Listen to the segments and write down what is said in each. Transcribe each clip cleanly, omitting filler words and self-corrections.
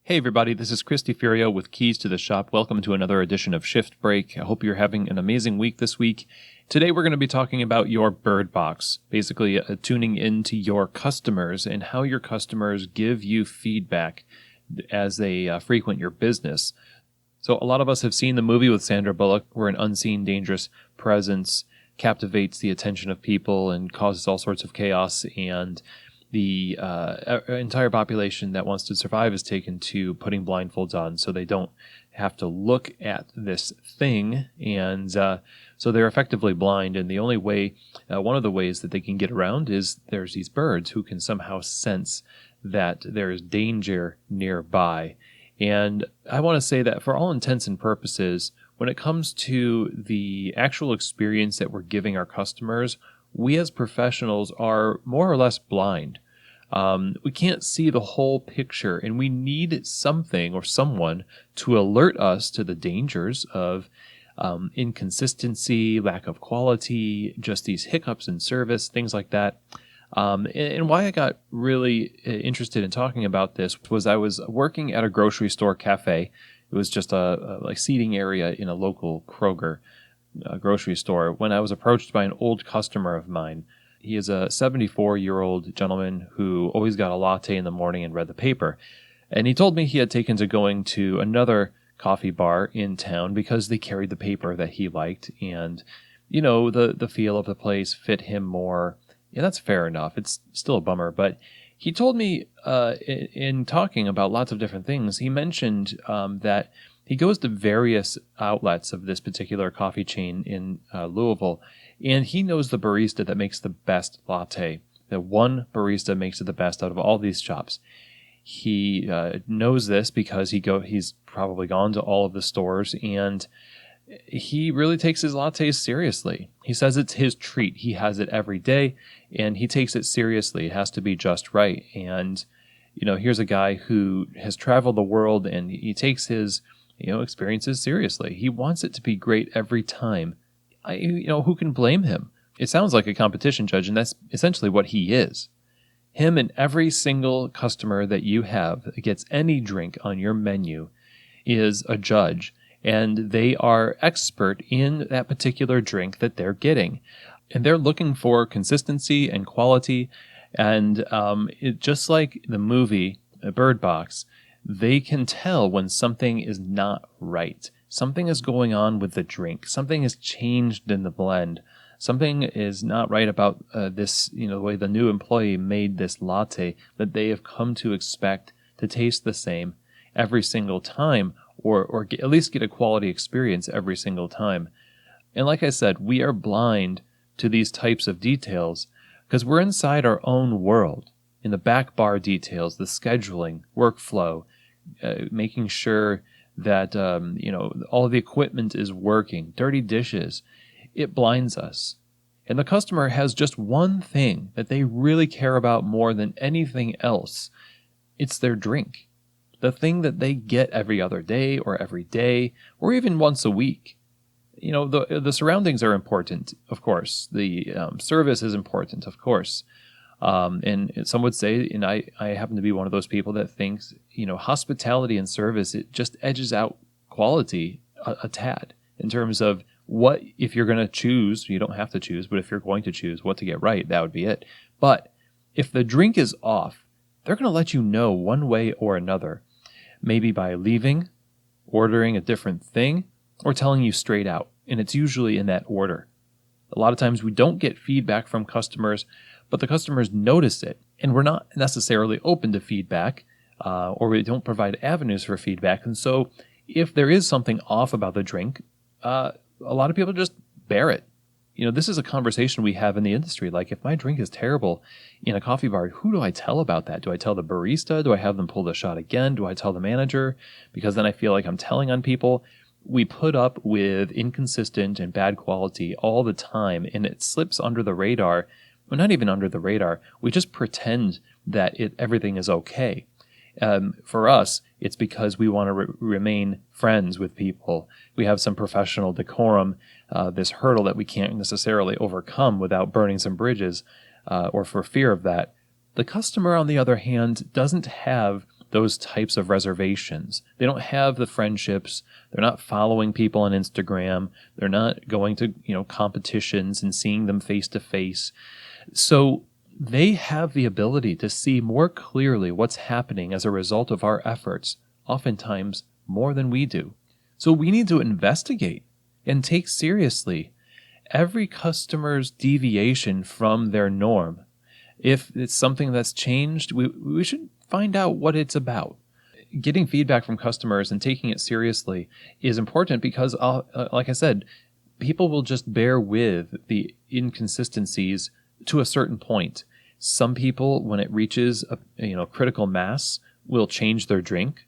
Hey everybody, this is Christy Furio with Keys to the Shop. Welcome to another edition of Shift Break. I hope you're having an amazing week this week. Today we're going to be talking about your bird box, basically tuning into your customers and how your customers give you feedback as they frequent your business. So a lot of us have seen the movie with Sandra Bullock where an unseen dangerous presence captivates the attention of people and causes all sorts of chaos, and the entire population that wants to survive is taken to putting blindfolds on so they don't have to look at this thing, and so they're effectively blind. And the only way, one of the ways that they can get around is there's these birds who can somehow sense that there is danger nearby. And I want to say that for all intents and purposes, when it comes to the actual experience that we're giving our customers, we as professionals are more or less blind. We can't see the whole picture, and we need something or someone to alert us to the dangers of inconsistency, lack of quality, just these hiccups in service, things like that. And why I got really interested in talking about this was I was working at a grocery store cafe. It was just a like seating area in a local Kroger grocery store when I was approached by an old customer of mine. He is a 74-year-old gentleman who always got a latte in the morning and read the paper. And he told me he had taken to going to another coffee bar in town because they carried the paper that he liked. And, you know, the feel of the place fit him more. Yeah, that's fair enough. It's still a bummer. But he told me in talking about lots of different things, he mentioned that he goes to various outlets of this particular coffee chain in Louisville, and he knows the barista that makes the best latte. The one barista makes it the best out of all these shops. He knows this because he's probably gone to all of the stores, and he really takes his lattes seriously. He says it's his treat. He has it every day, and he takes it seriously. It has to be just right. And, you know, here's a guy who has traveled the world, and he takes his experiences seriously. He wants it to be great every time. Who can blame him? It sounds like a competition judge, and that's essentially what he is. Him and every single customer that you have that gets any drink on your menu is a judge, and they are expert in that particular drink that they're getting. And they're looking for consistency and quality, and just like the movie Bird Box, they can tell when something is not right. Something is going on with the drink. Something has changed in the blend. Something is not right about this, the way the new employee made this latte that they have come to expect to taste the same every single time, or at least get a quality experience every single time. And like I said, we are blind to these types of details because we're inside our own world, in the back bar details, the scheduling, workflow, making sure that all of the equipment is working, dirty dishes. It blinds us. And the customer has just one thing that they really care about more than anything else. It's their drink. The thing that they get every other day or every day or even once a week. The surroundings are important, of course. The service is important, of course. And some would say, and I happen to be one of those people that thinks, hospitality and service, it just edges out quality a tad in terms of what, if you're going to choose, you don't have to choose, but if you're going to choose what to get right, that would be it. But if the drink is off, they're going to let you know one way or another, maybe by leaving, ordering a different thing, or telling you straight out. And it's usually in that order. A lot of times we don't get feedback from customers, but the customers notice it, and we're not necessarily open to feedback, or we don't provide avenues for feedback. And so if there is something off about the drink, a lot of people just bear it. This is a conversation we have in the industry. Like, if my drink is terrible in a coffee bar, who do I tell about that? Do I tell the barista? Do I have them pull the shot again? Do I tell the manager? Because then I feel like I'm telling on people. We put up with inconsistent and bad quality all the time, and it slips under the radar. Well, not even under the radar. We just pretend that everything is okay. For us, it's because we want to remain friends with people. We have some professional decorum, this hurdle that we can't necessarily overcome without burning some bridges, or for fear of that. The customer, on the other hand, doesn't have those types of reservations. They don't have the friendships. They're not following people on Instagram. They're not going to, competitions and seeing them face to face. So they have the ability to see more clearly what's happening as a result of our efforts, oftentimes more than we do. So we need to investigate and take seriously every customer's deviation from their norm. If it's something that's changed, we should find out what it's about. Getting feedback from customers and taking it seriously is important because, like I said, people will just bear with the inconsistencies to a certain point. Some people, when it reaches a critical mass, will change their drink,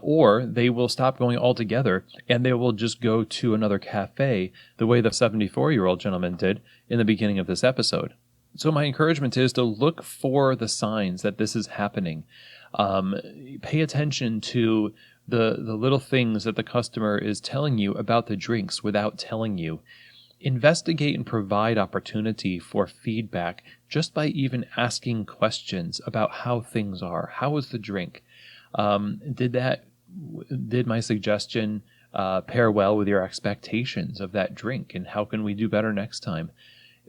or they will stop going altogether and they will just go to another cafe the way the 74-year-old gentleman did in the beginning of this episode. So my encouragement is to look for the signs that this is happening. Pay attention to the little things that the customer is telling you about the drinks without telling you. Investigate and provide opportunity for feedback just by even asking questions about how things are. How was the drink? Did my suggestion pair well with your expectations of that drink? And how can we do better next time?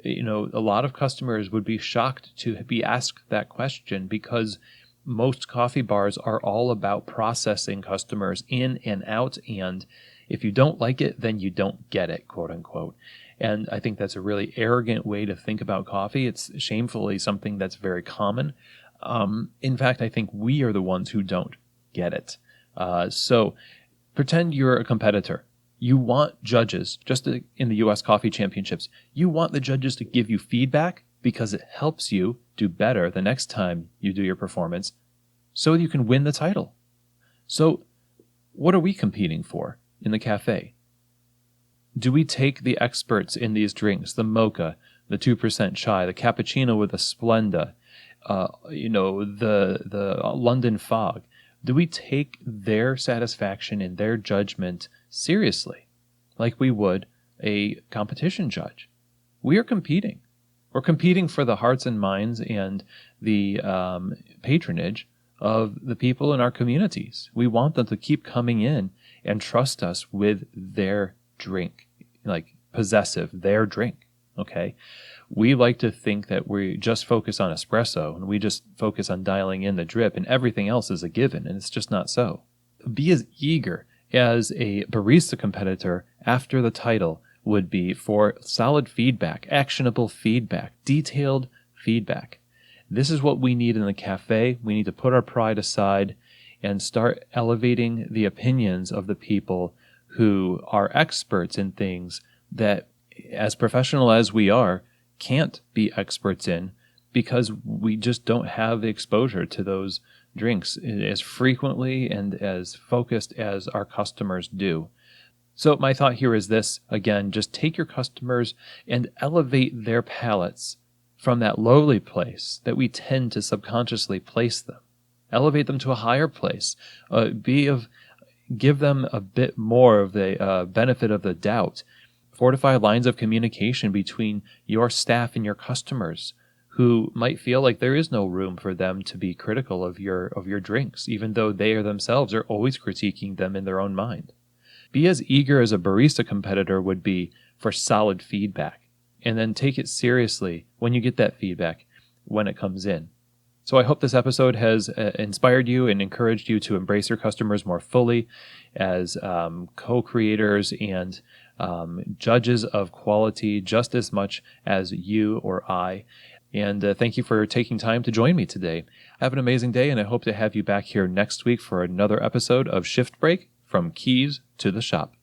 A lot of customers would be shocked to be asked that question because most coffee bars are all about processing customers in and out. And if you don't like it, then you don't get it, quote unquote. And I think that's a really arrogant way to think about coffee. It's shamefully something that's very common. In fact, I think we are the ones who don't get it. So pretend you're a competitor. You want judges, just in the U.S. Coffee Championships, you want the judges to give you feedback because it helps you do better the next time you do your performance so you can win the title. So what are we competing for in the cafe? Do we take the experts in these drinks, the mocha, the 2% chai, the cappuccino with a Splenda, the London Fog? Do we take their satisfaction and their judgment seriously, like we would a competition judge? We are competing. We're competing for the hearts and minds and the patronage of the people in our communities. We want them to keep coming in and trust us with their drink, like possessive, their drink, okay? We like to think that we just focus on espresso and we just focus on dialing in the drip and everything else is a given, and it's just not so. Be as eager as a barista competitor after the title would be for solid feedback, actionable feedback, detailed feedback. This is what we need in the cafe. We need to put our pride aside and start elevating the opinions of the people who are experts in things that, as professional as we are, can't be experts in because we just don't have the exposure to those drinks as frequently and as focused as our customers do. So my thought here is this, again, just take your customers and elevate their palates from that lowly place that we tend to subconsciously place them. Elevate them to a higher place. Give them a bit more of the benefit of the doubt. Fortify lines of communication between your staff and your customers who might feel like there is no room for them to be critical of your drinks, even though they themselves are always critiquing them in their own mind. Be as eager as a barista competitor would be for solid feedback, and then take it seriously when you get that feedback when it comes in. So I hope this episode has inspired you and encouraged you to embrace your customers more fully as co-creators and judges of quality just as much as you or I. And thank you for taking time to join me today. Have an amazing day, and I hope to have you back here next week for another episode of Shift Break, from Keys to the Shop.